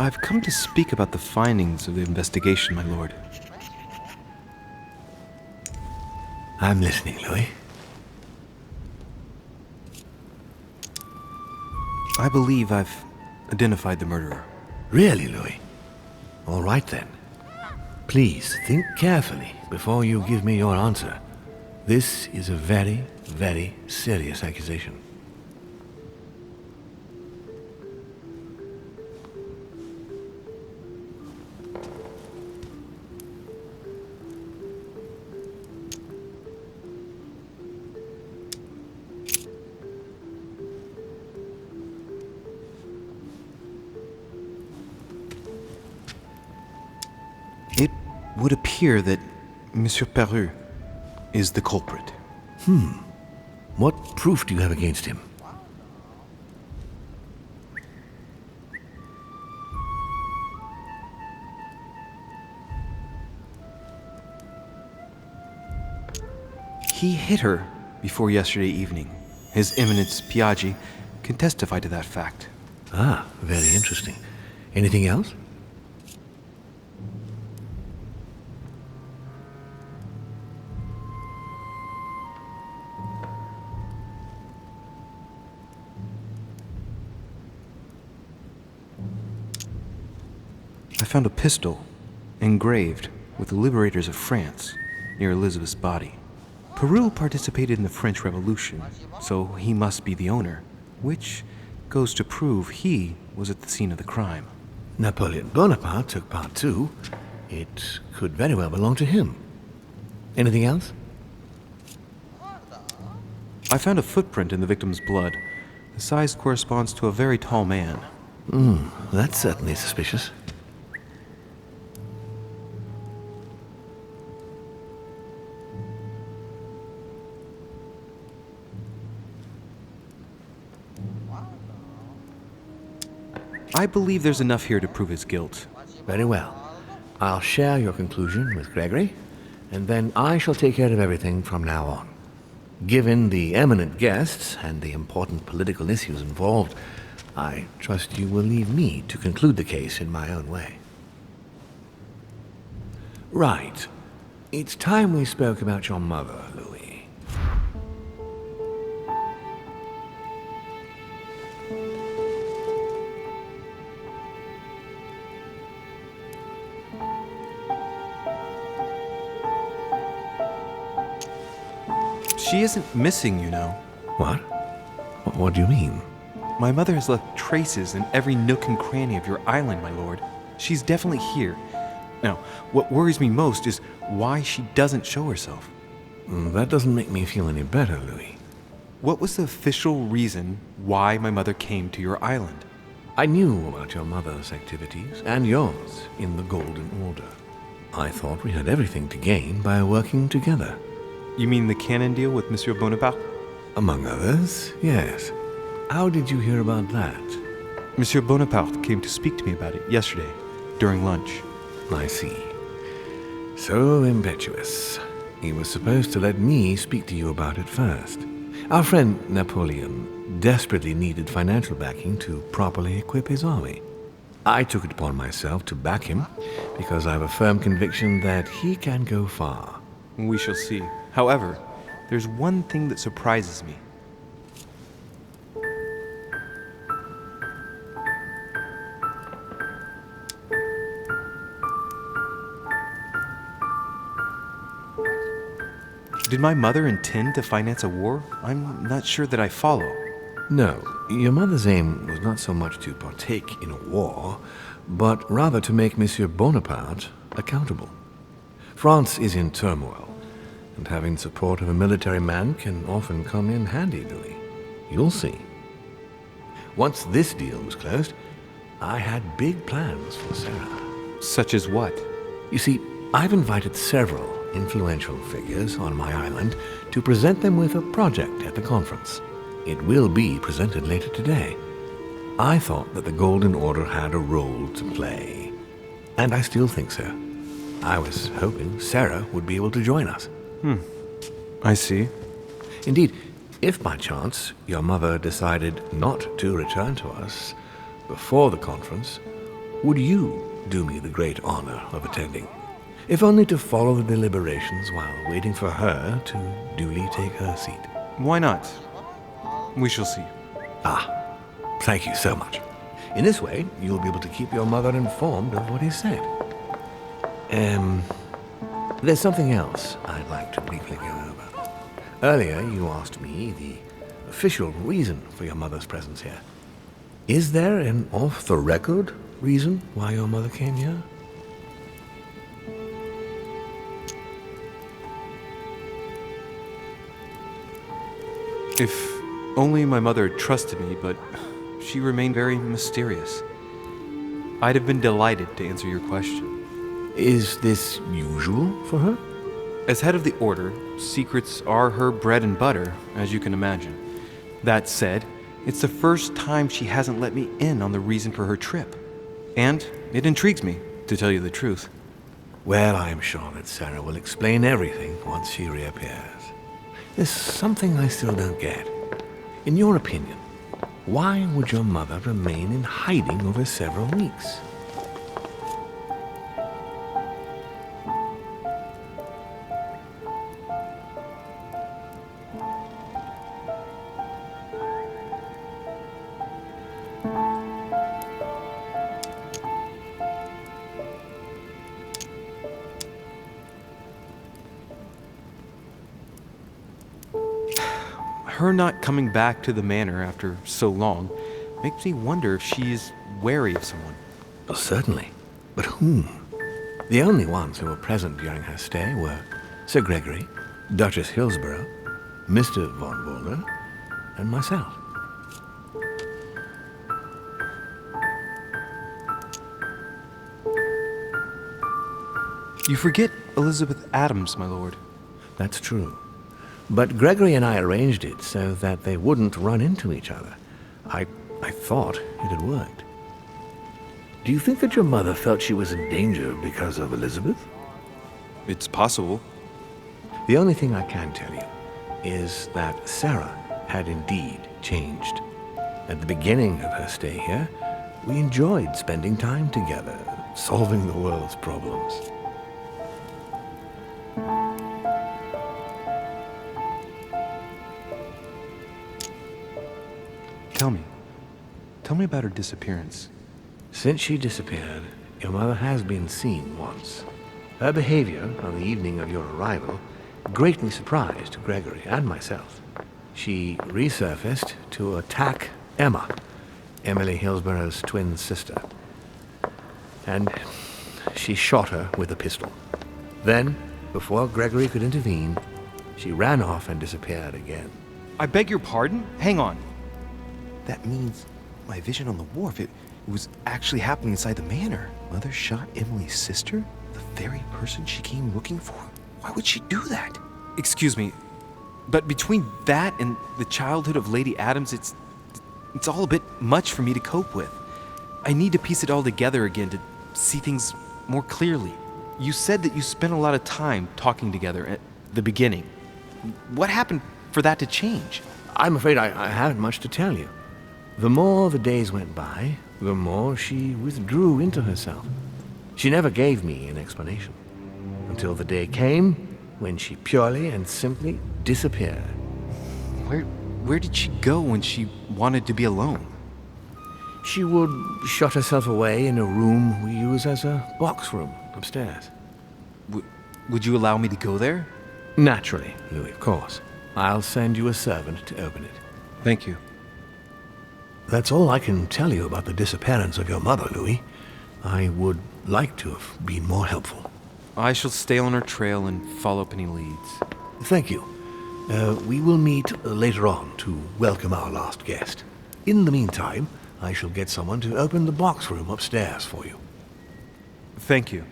I've come to speak about the findings of the investigation, my lord. I'm listening, Louis. I believe I've identified the murderer. Really, Louis? All right then. Please think carefully before you give me your answer. This is a very, very serious accusation. It would appear that Monsieur Peru is the culprit. What proof do you have against him? He hit her before yesterday evening. His Eminence Piaggi can testify to that fact. Ah, very interesting. Anything else? I found a pistol engraved with the liberators of France near Elizabeth's body. Peru participated in the French Revolution, so he must be the owner, which goes to prove he was at the scene of the crime. Napoleon Bonaparte took part too. It could very well belong to him. Anything else? I found a footprint in the victim's blood. The size corresponds to a very tall man. That's certainly suspicious. I believe there's enough here to prove his guilt. Very well. I'll share your conclusion with Gregory, and then I shall take care of everything from now on. Given the eminent guests and the important political issues involved, I trust you will leave me to conclude the case in my own way. Right. It's time we spoke about your mother, Louis. She isn't missing, you know. What? What do you mean? My mother has left traces in every nook and cranny of your island, my lord. She's definitely here. Now, what worries me most is why she doesn't show herself. That doesn't make me feel any better, Louis. What was the official reason why my mother came to your island? I knew about your mother's activities, and yours, in the Golden Order. I thought we had everything to gain by working together. You mean the cannon deal with Monsieur Bonaparte? Among others, yes. How did you hear about that? Monsieur Bonaparte came to speak to me about it yesterday, during lunch. I see. So impetuous. He was supposed to let me speak to you about it first. Our friend Napoleon desperately needed financial backing to properly equip his army. I took it upon myself to back him because I have a firm conviction that he can go far. We shall see. However, there's one thing that surprises me. Did my mother intend to finance a war? I'm not sure that I follow. No, your mother's aim was not so much to partake in a war, but rather to make Monsieur Bonaparte accountable. France is in turmoil, and having support of a military man can often come in handy, Louis. You'll see. Once this deal was closed, I had big plans for Sarah. Such as what? You see, I've invited several influential figures on my island to present them with a project at the conference. It will be presented later today. I thought that the Golden Order had a role to play, and I still think so. I was hoping Sarah would be able to join us. I see. Indeed, if by chance your mother decided not to return to us before the conference, would you do me the great honor of attending? If only to follow the deliberations while waiting for her to duly take her seat. Why not? We shall see. Ah, thank you so much. In this way, you'll be able to keep your mother informed of what is said. There's something else I'd like to briefly go over. Earlier, you asked me the official reason for your mother's presence here. Is there an off-the-record reason why your mother came here? If only my mother trusted me, but she remained very mysterious. I'd have been delighted to answer your question. Is this usual for her? As head of the Order, secrets are her bread and butter, as you can imagine. That said, it's the first time she hasn't let me in on the reason for her trip. And it intrigues me, to tell you the truth. Well, I'm sure that Sarah will explain everything once she reappears. There's something I still don't get. In your opinion, why would your mother remain in hiding over several weeks? Her not coming back to the manor after so long makes me wonder if she is wary of someone. Well, certainly. But whom? The only ones who were present during her stay were Sir Gregory, Duchess Hillsborough, Mr. von Boulder, and myself. You forget Elizabeth Adams, my lord. That's true. But Gregory and I arranged it so that they wouldn't run into each other. I thought it had worked. Do you think that your mother felt she was in danger because of Elizabeth? It's possible. The only thing I can tell you is that Sarah had indeed changed. At the beginning of her stay here, we enjoyed spending time together, solving the world's problems. Tell me about her disappearance. Since she disappeared, your mother has been seen once. Her behavior on the evening of your arrival greatly surprised Gregory and myself. She resurfaced to attack Emma, Emily Hillsborough's twin sister. And she shot her with a pistol. Then, before Gregory could intervene, she ran off and disappeared again. I beg your pardon? Hang on. That means my vision on the wharf, it was actually happening inside the manor. Mother shot Emily's sister? The very person she came looking for? Why would she do that? Excuse me, but between that and the childhood of Lady Adams, it's all a bit much for me to cope with. I need to piece it all together again to see things more clearly. You said that you spent a lot of time talking together at the beginning. What happened for that to change? I'm afraid I haven't much to tell you. The more the days went by, the more she withdrew into herself. She never gave me an explanation, until the day came when she purely and simply disappeared. Where did she go when she wanted to be alone? She would shut herself away in a room we use as a box room upstairs. Would you allow me to go there? Naturally, Louis, of course. I'll send you a servant to open it. Thank you. That's all I can tell you about the disappearance of your mother, Louis. I would like to have been more helpful. I shall stay on her trail and follow up any leads. Thank you. We will meet later on to welcome our last guest. In the meantime, I shall get someone to open the box room upstairs for you. Thank you.